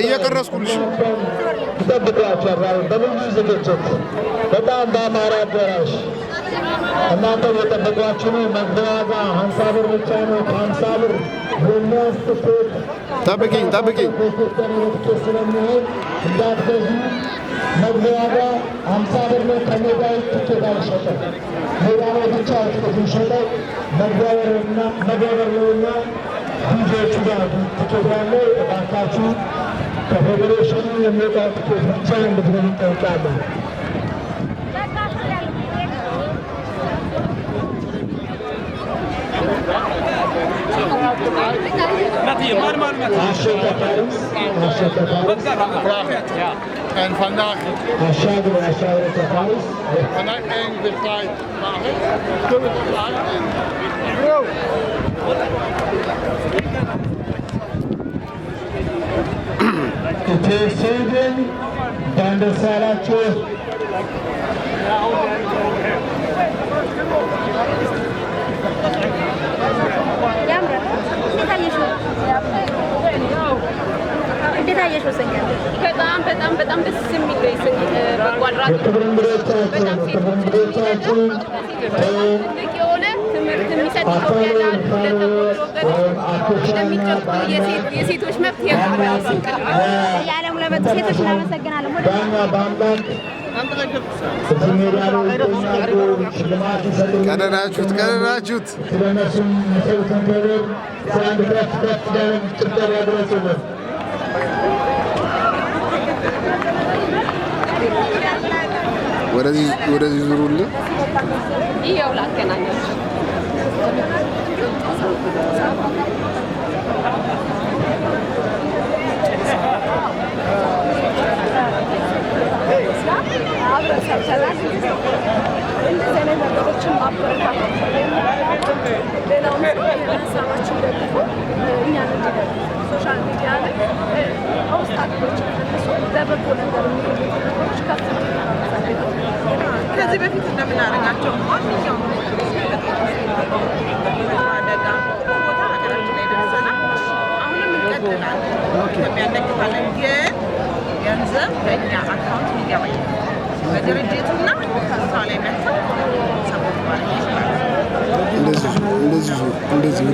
እየቀረስኩልሽ ይጠብቋቸዋል። በልዩ ዝግጅት በጣም በአማራ አዳራሽ እናንተ እየጠበቋችሁ ነው። መግቢያ ዋጋ 50 ብር ብቻ ነው። ከ50 ብር የሚያንስ ትኬት ጠብቂኝ ስለሚሆን እንዳትገዙ። መግቢያ ዋጋ 50 ብር ነው። ከሜዳ ትኬት አይሸጥም። ሜዳ ላይ ብቻ ትኬት ይሸጣል። መግቢያ በር ነውና ዲጄዎቹ ጋር ትኬት ያለው እባካችሁ ከፌዴሬሽኑ የሚወጣ ትኬት ብቻ እንድትገዙ እንጠይቃለን። En vandaag vanuit één wedstrijd ኢትዮጵያን ዳንደሳላችሁ በጣም ደስ የሚል በጎ አድራጎት የሆነ ትምህርት የሚሰጥ የሴቶች መብት የዓለም ለመጡ ሴቶች እናመሰግናለን። ቀደናችሁት ወደዚህ ዙሩልኝ። ይኸው ላገናኛችሁ ሶሻል ሚዲያ ላይ በበጎ ነገር ከዚህ በፊት እንደምናደርጋቸው ማንኛውም አደጋ ቦታ ሀገራችን ላይ ደርሰናል። አሁንም እንቀጥላለን፣ የሚያደግፋለን። ግን ገንዘብ በእኛ አካውንት ሊገባ በድርጅቱና ከሷ ላይ መጥተው ሰፖርት ማድረግ ይችላል። እንደዚህ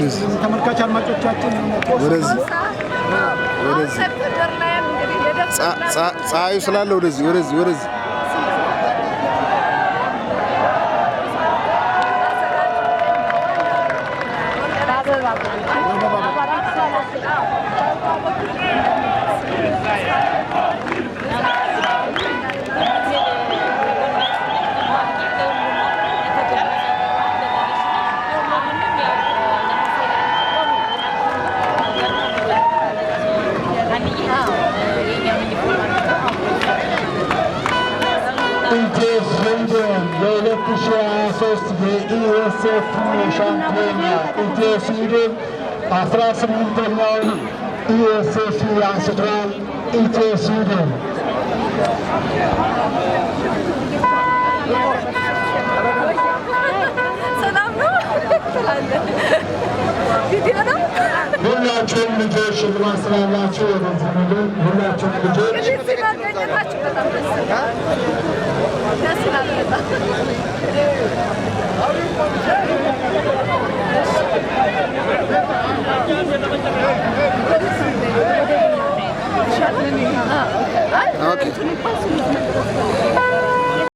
ተመልካች አድማጮቻችን ወደዚህ ፀሐዩ ስላለ ወደዚህ የኢኤስኤፍ ሻምፒዮና ኢትዮ ስዊድን 18ኛውን ኢኤስኤፍ አንስቷል። ኢትዮ ስዊድን ሰላም ነው። ቪዲዮ ነው። ሁላችሁም ልጆች ሽልማት ስላላችሁ ወደዚህ ምግብ ሁላችሁም ልጆች ስላገኘታችሁ በጣም ደስ ይላል።